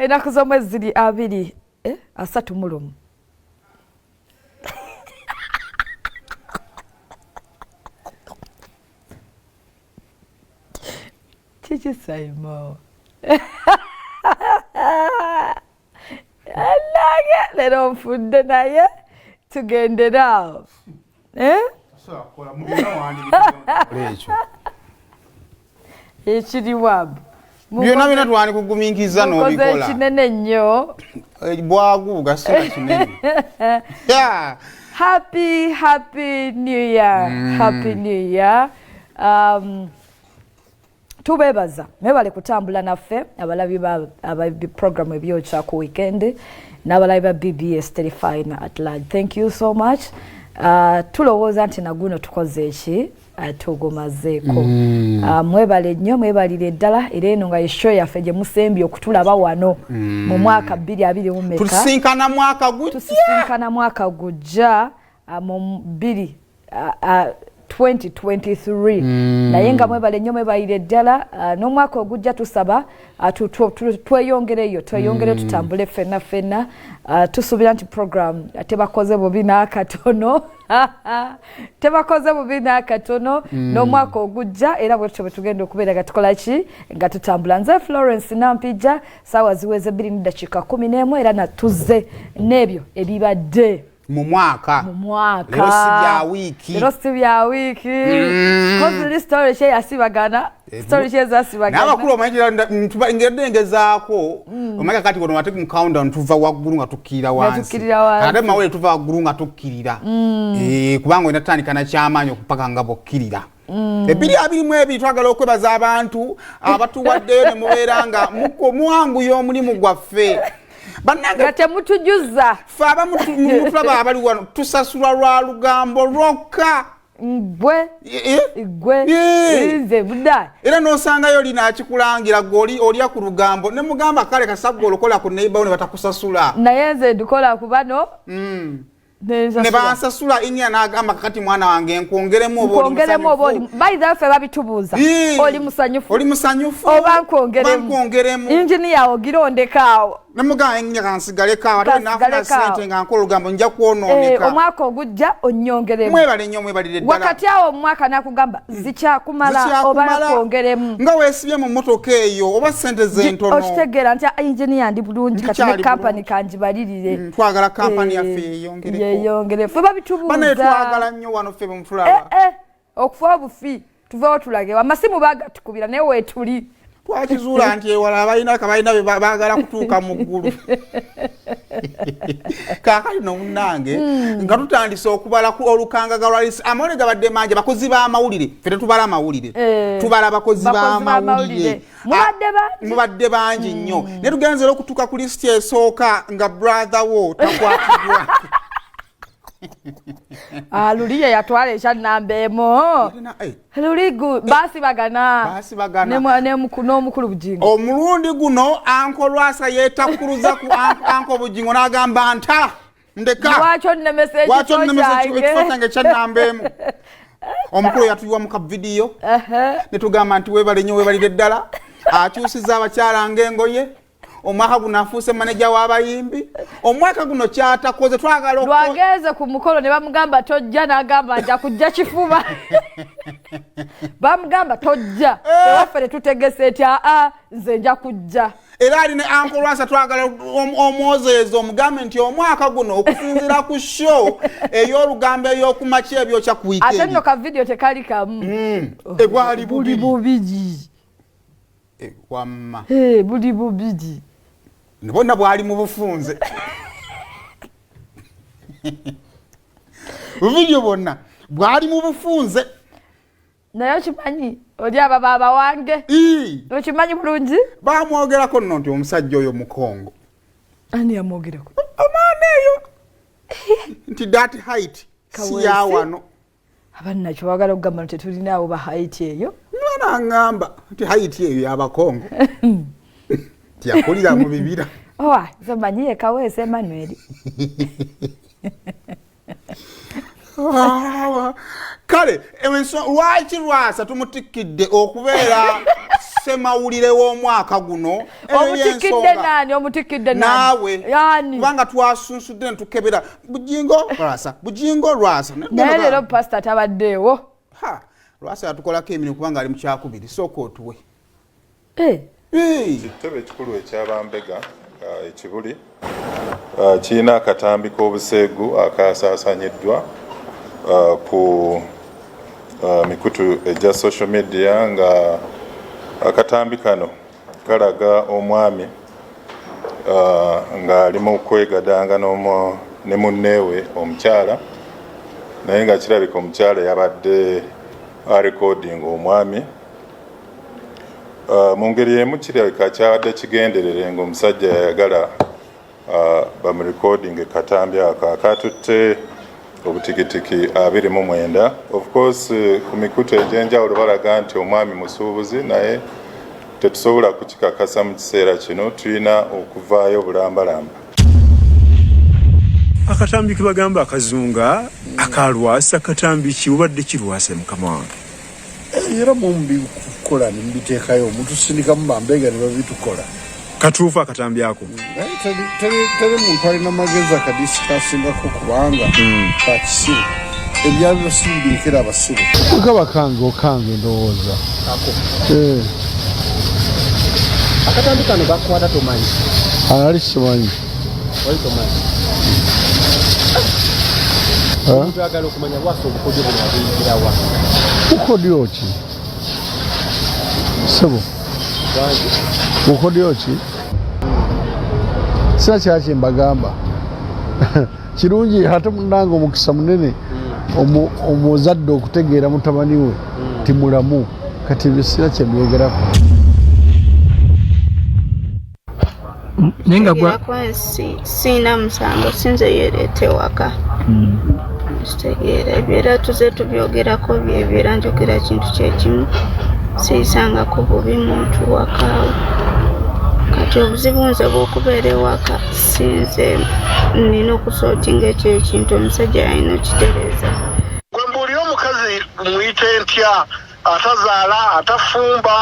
Enaku z'omwezi ziri 2 asatu mu lumu. Kiki Saymore? Alage lero nfudde naye tugenderawo. Ekiriwamu. Byonna bina twani kugumingiza n'obikola. Mukoze kinene nnyo. Bwagu gasina kinene. Yeah. Happy New Year. Happy New Year. Tubebaza mebale kutambula naffe abalabi ba program ebyokya ku weekend n'abalabi ba BBS Terrifying at large. Thank you so much. Tulowooza nti na guno tukoze eki tugumazeeko. Mwebale nnyo mwebalire ddala era eno nga show yaffe gye musembye okutulaba wano mu mwaka 2020. Tusinkana mwaka gujja mu 2023 naye nga mwebale nnyo mwebalire ddala n'omwaka ogujja tusaba tweyongereyo tutambule ffenna tusuubira nti program tebakoze bubi n'akatono n'omwaka ogujja era bwe tutyo bwe tugenda okubeera nga tukola ki nga tutambula. Nze Florence Nampijja saawa ziweze 2:11 era natuzze n'ebyo ebibadde mu mwaka. Lero si bya wiki. Kozi story she yasibagana. Story she zasibagana. N'abakulu omanyi ngezaako omanya kati kono wate mu countdown tuva waggulu nga tukkirira wansi. Ate mawere tuva waggulu nga tukkirira. Kubanga inatandika na kyamaanyi okupaka nga bokkirira. Ebiri abirimu ebiri twagala okwebaza abantu abatuwaddeyo ne mubeera nga muwanguya omulimu gwaffe. Bananga temutujuza faba mutulaba abali wano tusasula lwa lugambo lwokka gwe nze budda era nosanga lina akikulangira goli olya ku lugambo ne mugamba kale kasabgo olokola ku neighbor ne batakusasula naye nze dukola ku bano ne basasula inya n'agamba kakati mwana wange nkwongeremu oboli bayiza ffe babitubuuza oli musanyufu oba nkwongeremu engineer ogirondekaawo namugamba inya kansigale kaawo ate nafuna sente nga nkola olugambo nja kwonooneka omwaka ogujja onnyongeremu mwebale nnyo mwebalire ddala wakati awo omwaka nakugamba zikyakumala oba nkwongeremu nga weesibye mu mmotoka eyo oba sente zentono okitegeera nti engineer ndi bulungi kati ne kampani kanjibalirire twagala kampani yaffe yeyongere ffe babitubuuza banaye twagala nnyo wano ffe bemutulaba okufa obufi tuveewo tulage amasimu bagatukubira naye weetuli twakizuula nti ewala abalina baagala kutuuka mu ggulu kaakali nomunange nga tutandise okubala olukangaga lwalisi amawulire gabadde mangi abakozi b'amawulire ffe tetubala amawulire tubala abakozi b'amawulire mubadde bangi nnyo naye tugenzera okutuuka ku lisiti esooka nga brother wo takwatibwa Luliye yatwala ekyannambeemo Luligu basibagana n'omukulu Bujingo omulundi guno Anko Lwasa yeetakkuluza ku Anko Bujingo n'agamba nta ndeka lwaki onnemesa ekifo kyange ekyannambeemu omukulu yatuyiwa mu kavidiyo ne tugamba nti weebale nnyo weebalire ddala akyusiza abakyala ng'engoye omwaka guno afuuse maneja w'abayimbi omwaka guno kyatakoze twagala lwageze ku mukolo ne bamugamba tojja n'agamba nja kujja kifuba bamugamba tojja ewaffe ne tutegese eti nze nja kujja era ali ne Anko Lwasa twagala omwozeezo omugambe nti omwaka guno okusinziira ku show ey'olugambo ey'okumakya ebyokya ku weekend ate nno ka video tekali kamu egwali bubiji wamma buli bubiji bonna bwali mu bufunze buvideo bonna bwali mu bufunze naye okimanyi oli aba baba wange okimanyi bulungi bamwogerako nno nti omusajja oyo mukongo ani yamwogerako omwana eyo nti that height si ya wano abanna kyewagala okugamba nti tetulinaawo ba height eyo mwana aŋŋamba nti height eyo y'abakongo tiyakulira mu bibira ze manyiye Kaweesa Emmanuel kale lwaki Lwasa tumutikidde okubeera semawulire w'omwaka guno omutikidde nani omutikidde nawe yani kubanga twasunsudde netukebera bujingo Lwasa naye leero pastor tabaddeewo Lwasa yatukolako emirimu kubanga ali mukyakubiri sooka otuwe ekitebe ekikulu ekyabambega ekibuli kirina akatambi k'obuseegu akasaasanyiddwa ku mikutu egya social media nga akatambi kano kalaga omwami nga ali mu kwegadanga ne munneewe omukyala naye nga kirabika omukyala yabadde recording omwami mu ngeri emu kirabika kyabadde kigenderere ng'omusajja yayagala bamurecording katambi ako akatutte obutikitiki 29 of course ku mikutu egy'enjawulo balaga nti omwami musuubuzi naye tetusobola kukikakasa mu kiseera kino tulina okuvaayo bulambalamba. Akatambi kibagamba akazunga akalwasa akatambi kiwubadde kirwase mukama wange era mumbi kukola nimbiteekayo omuntu sindikamu bambega ne babitukola katuufu akatambi ako teri muntu alina magezi akadisikaasingako kubanga kakisiru ebyaliro simbirikira abasiru okange ndowooza akatambi kano bakwata tomanyi ali simanyi wali tomanyi omuntu agala okumanya Lwasa obukodyo buno abuyigirawa bukodyo ki sebo bukodyo ki sira kyaki mbagamba kirungi ate munange omukisa munene omuzadde okutegeera mutabani we timulamu kati bisira kyemyegerako nenga gwa sina musango sinze yerete waka stegera bera tuze tubyogerako byebera njogera kintu kyekimu sisanga ko bubi muntu wakawe kati obuzibu nze bw'okubeera ewaka sinze nina okusotinga ekyo ekintu omusajja yalina okitereeza gwe mbuulira omukazi muyite ntya atazaala atafumba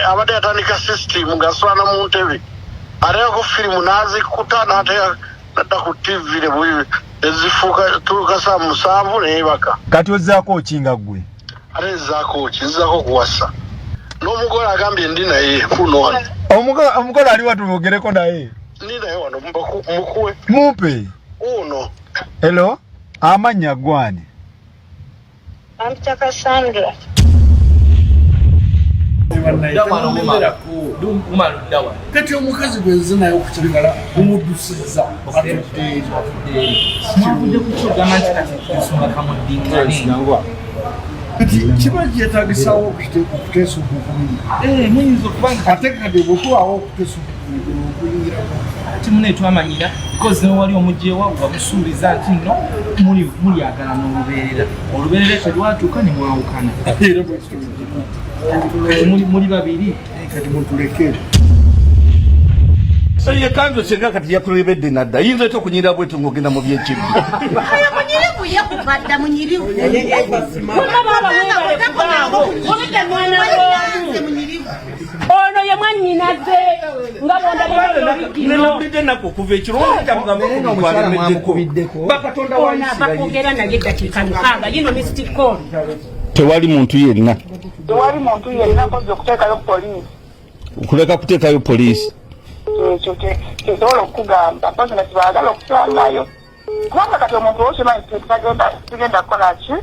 abadde yatandika system gaswana mu ntebe ateekako firimu n'azikuta nadda ku tv ezifuuka tuuka saa 7 neyebaka kati ozzaako okinga ggwe ate ezzaako ki nzizaako okuwasa n'omugole agambye ndi naye kuno wano omugole ali watubogereko naye ndi naye wano mukuwe mumpe uno elo amannya gwani Nampijja Cassandra kati omukazi gwenze naye okukyagala omuddusiza kiba kyetagisawo okuteesa okukuyingira ate kati bwekubawo okuteesa okukuyingira timune twamanyira because wali omugyewa wamusuubiza nti nno mulyagala n'olubeerera olubeerera terwatuuka ne mwawukana muli babiri kati mutuleke ye kanzo senga kati yakulebedde nadda yinza ate okunyira bwetu ng'ogenda mu byekibbi munyirivu yakubadda munyirivu ono ye mwannyinaze nga bondanabidde ennaku okuva ekirungi kyamugambabakatonda bakogera naye eddakiika 6 yino mystic call tewali muntu yenna koze okuteekayo poliisi okuleka kuteekayo poliisi ekyo kyesobola okugamba pozi nga kibaagala okusangayo kubanga kati omuntu wokimanyi tugenda kukola ki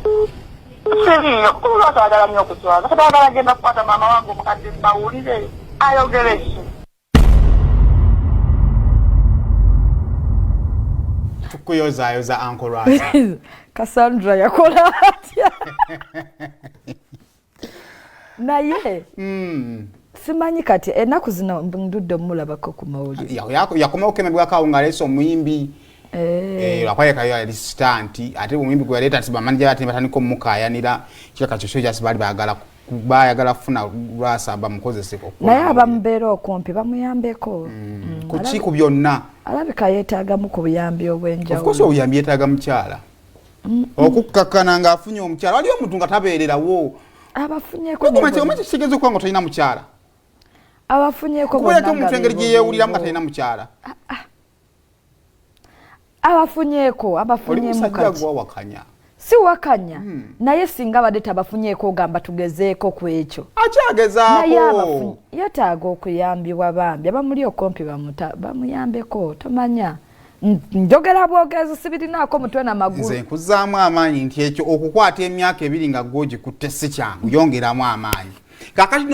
siriyo kuba twagala nnyo okutwaza kati agala agenda kukwata maama wange omukadde bawulire ayogere ki tukuyozaayoza Uncle Lwasa Cassandra yakola atya naye simanyi kati ennaku zino ndudde omulabako ku mawulire yakoma okukemebwako awo ng'aleese omuyimbi lwakwayekayo alistanti ate omuyimbi gwe yaleeta nti bamanija bati batandika omukaayanira kiraka kyokyo kyasi baali bayagala kufuna Lwasa bamukozeseko naye abamubeera okumpi bamuyambeko kuki ku byonna alabika yeetaagamu ku buyambi obw'enjawulo of course obuyambi yeetaaga mukyala okukkakana ng'afunye omukyala waliwo omuntu nga tabeererawo abafunyeko omanyi kitegeeza okuba nga tolina mukyala abafunyeko kubeeko omuntu engeri gye yeewuliramu nga talina mukyala abafunyeko omusajja gwawakanya si wakanya naye singa badde tabafunyeko ogamba tugezeeko ku ekyo akyagezaako yetaaga okuyambibwa bambi abamuli okumpi bamuyambeko tomanya njogera bwogezi sibirinaako mutwe n'amagulu nze nkuzaamu amaanyi nti ekyo okukwata emyaka 2 nga gwogikutte si kyangu yongeramu amaanyi kakati